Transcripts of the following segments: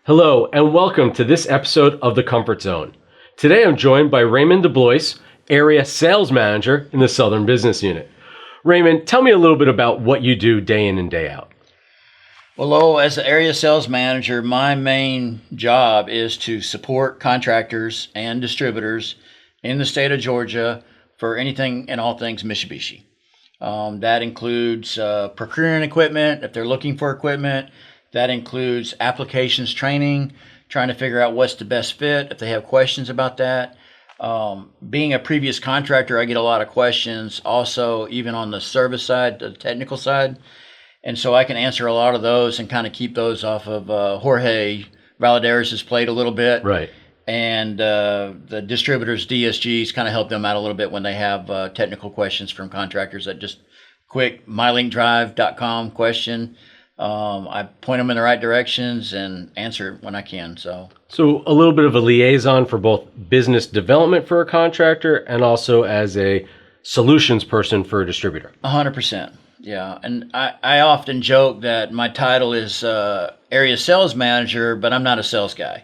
Hello, and welcome to this episode of The Comfort Zone. Today I'm joined by Raymond DeBlois, Area Sales Manager in the Southern Business Unit. Raymond, tell me a little bit about what you do day in and day out. Well, as the area sales manager, my main job is to support contractors and distributors in the state of Georgia for anything and all things Mitsubishi. That includes procuring equipment if they're looking for equipment. That includes applications training, trying to figure out what's the best fit if they have questions about that. Being a previous contractor, I get a lot of questions also even on the service side, the technical side. And so I can answer a lot of those and kind of keep those off of Jorge Valadares' plate a little bit. Right. And the distributors, DSGs, kind of help them out a little bit when they have technical questions from contractors. That just quick mylinkdrive.com question. I point them in the right directions and answer it when I can. So a little bit of a liaison for both business development for a contractor and also as a solutions person for a distributor. 100%. Yeah. And I often joke that my title is area sales manager, but I'm not a sales guy.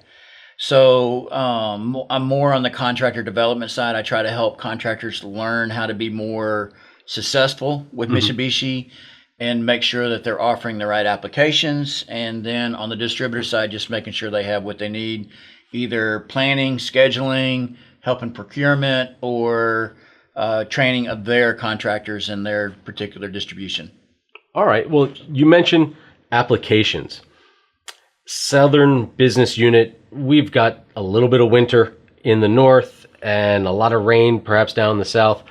So I'm more on the contractor development side. I try to help contractors learn how to be more successful with Mitsubishi and make sure that they're offering the right applications. And then on the distributor side, just making sure they have what they need, either planning, scheduling, helping procurement, or training of their contractors and their particular distribution. All right. Well, you mentioned applications. Southern Business Unit, we've got a little bit of winter in the north and a lot of rain perhaps down in the south.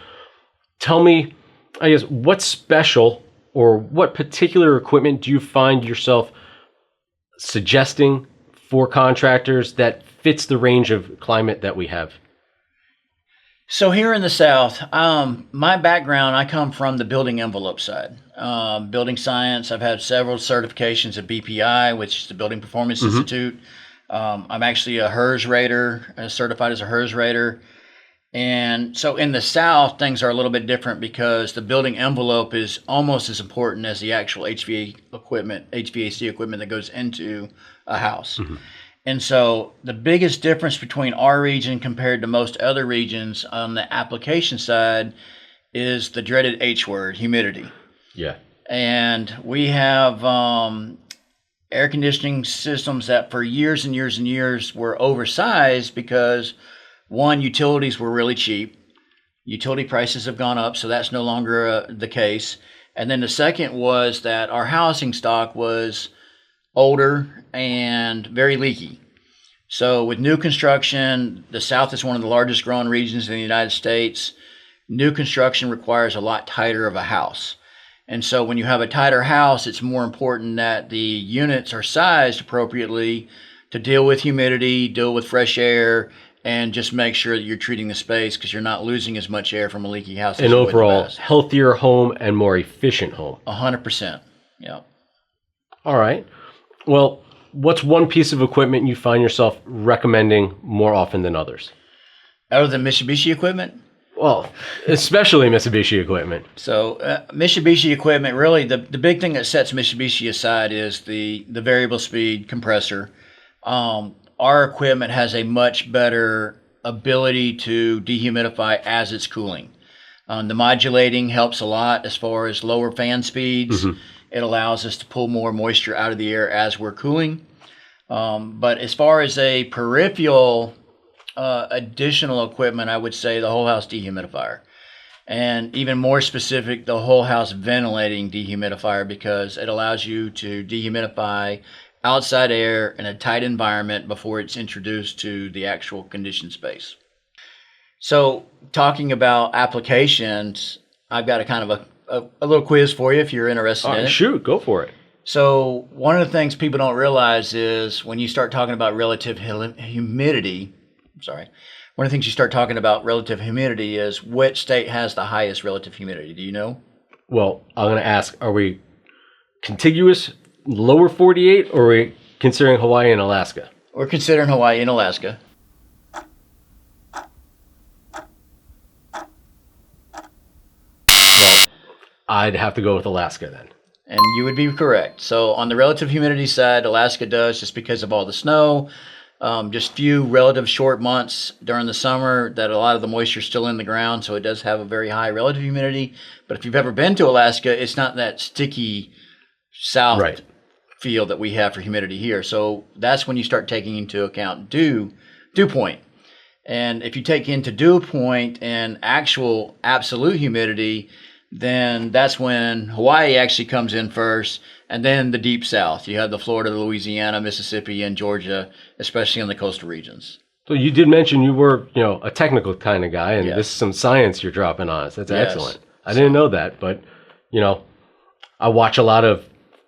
Tell me, I guess, what's special or what particular equipment do you find yourself suggesting for contractors that fits the range of climate that we have? So here in the South, my background, I come from the building envelope side. Building science, I've had several certifications at BPI, which is the Building Performance Institute. I'm actually a HERS rater, certified as a HERS rater. And so in the South, things are a little bit different because the building envelope is almost as important as the actual HVAC equipment that goes into a house. And so the biggest difference between our region compared to most other regions on the application side is the dreaded H word, humidity. Yeah. And we have air conditioning systems that for years and years and years were oversized because, one, utilities were really cheap. Utility prices have gone up, so that's no longer the case. And then the second was that our housing stock was older and very leaky. So with new construction, the South is one of the largest growing regions in the United States. New construction requires a lot tighter of a house. And so when you have a tighter house, it's more important that the units are sized appropriately to deal with humidity, deal with fresh air, and just make sure that you're treating the space because you're not losing as much air from a leaky house. An overall healthier home and more efficient home. 100%. Yeah. All right. Well, what's one piece of equipment you find yourself recommending more often than others? Other than Mitsubishi equipment? Well, especially Mitsubishi equipment. So Mitsubishi equipment, really the big thing that sets Mitsubishi aside is the variable speed compressor. Our equipment has a much better ability to dehumidify as it's cooling. The modulating helps a lot as far as lower fan speeds. It allows us to pull more moisture out of the air as we're cooling. But as far as a peripheral additional equipment, I would say the whole house dehumidifier. And even more specific, the whole house ventilating dehumidifier because it allows you to dehumidify outside air in a tight environment before it's introduced to the actual conditioned space. So talking about applications, I've got a kind of a little quiz for you if you're interested in it. Shoot, go for it. So one of the things people don't realize is when you start talking about relative humidity, one of the things you start talking about relative humidity is which state has the highest relative humidity. Do you know? Well, I'm going to ask, are we contiguous, lower 48, or are we considering Hawaii and Alaska? We're considering Hawaii and Alaska. Well, I'd have to go with Alaska then. And you would be correct. So on the relative humidity side, Alaska does, just because of all the snow, just few relative short months during the summer that a lot of the moisture is still in the ground. So it does have a very high relative humidity. But if you've ever been to Alaska, it's not that sticky south Right. feel that we have for humidity here. So that's when you start taking into account dew point. And if you take into dew point and actual absolute humidity, then that's when Hawaii actually comes in first, and then the deep south. You have the Florida, the Louisiana, Mississippi, and Georgia, especially in the coastal regions. So you did mention you were, a technical kind of guy, and Yes. this is some science you're dropping on us. That's Yes. excellent. I didn't know that, but, I watch a lot of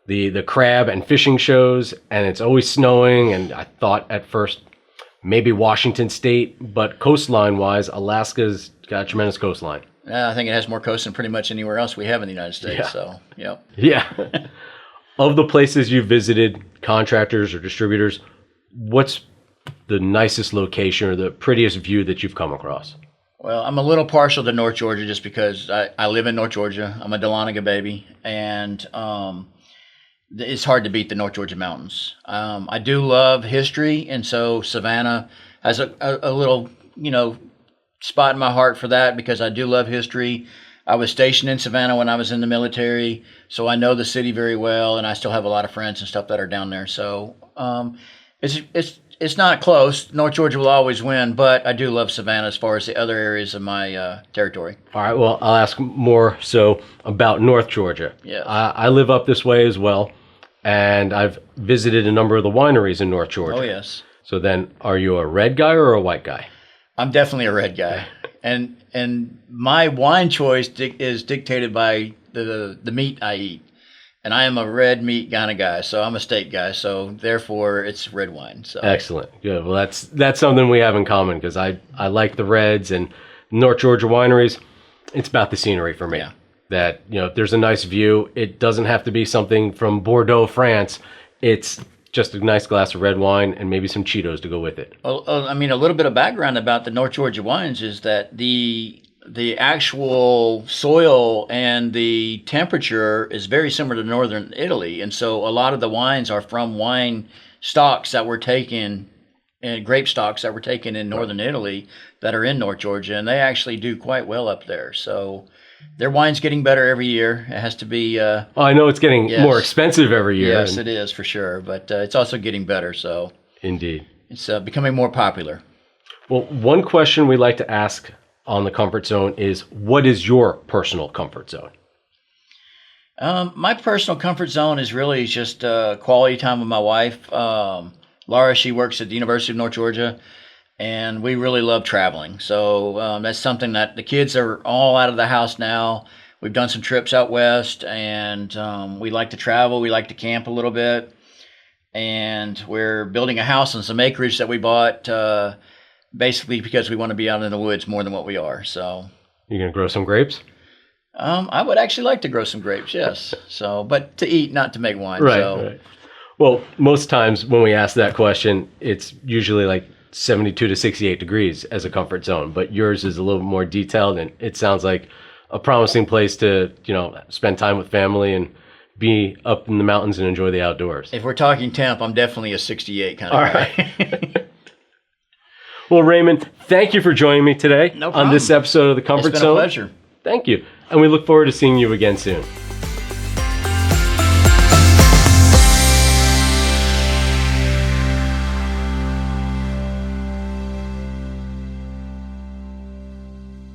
the crab and fishing shows, and it's always snowing, and I thought at first maybe Washington State, but coastline-wise, Alaska's got a tremendous coastline. I think it has more coast than pretty much anywhere else we have in the United States. Yeah. So, yep. Yeah. Of the places you've visited, contractors or distributors, what's the nicest location or the prettiest view that you've come across? Well, I'm a little partial to North Georgia just because I live in North Georgia. I'm a Dahlonega baby, and it's hard to beat the North Georgia mountains. I do love history, and so Savannah has a little, spot in my heart for that because I do love history. I was stationed in Savannah when I was in the military, so I know the city very well, and I still have a lot of friends and stuff that are down there. So it's not close. North Georgia will always win, but I do love Savannah as far as the other areas of my territory. All right, well, I'll ask more so about North Georgia. Yes. I live up this way as well, and I've visited a number of the wineries in North Georgia. Oh, yes. So then, are you a red guy or a white guy? I'm definitely a red guy, and my wine choice is dictated by the meat I eat, and I am a red meat kind of guy, so I'm a steak guy, so therefore it's red wine. So Excellent, good. Well, that's something we have in common because I like the reds and North Georgia wineries. It's about the scenery for me. Yeah. That if there's a nice view, it doesn't have to be something from Bordeaux, France. It's just a nice glass of red wine and maybe some Cheetos to go with it. Well, I mean, a little bit of background about the North Georgia wines is that the actual soil and the temperature is very similar to northern Italy, and so a lot of the wines are from wine stocks that were taken and grape stocks that were taken in northern Italy that are in North Georgia, and they actually do quite well up there. So their wine's getting better every year. It has to be. I know it's getting Yes. more expensive every year. Yes, it is for sure, but it's also getting better. So Indeed. it's becoming more popular. Well, one question we like to ask on the comfort zone is, what is your personal comfort zone? My personal comfort zone is really just quality time with my wife. Laura, she works at the University of North Georgia, and we really love traveling. So that's something that the kids are all out of the house now. We've done some trips out west, and we like to travel. We like to camp a little bit, and we're building a house on some acreage that we bought basically because we want to be out in the woods more than what we are. So You gonna grow some grapes? I would actually like to grow some grapes, yes. So, but to eat, not to make wine. Right, So. right. Well, most times when we ask that question, it's usually like 72 to 68 degrees as a comfort zone, but yours is a little more detailed, and it sounds like a promising place to, spend time with family and be up in the mountains and enjoy the outdoors. If we're talking temp, I'm definitely a 68 kind of All guy. Well, Raymond, thank you for joining me today No on this problem. episode of the Comfort It's been Zone. a pleasure. Thank you. And we look forward to seeing you again soon.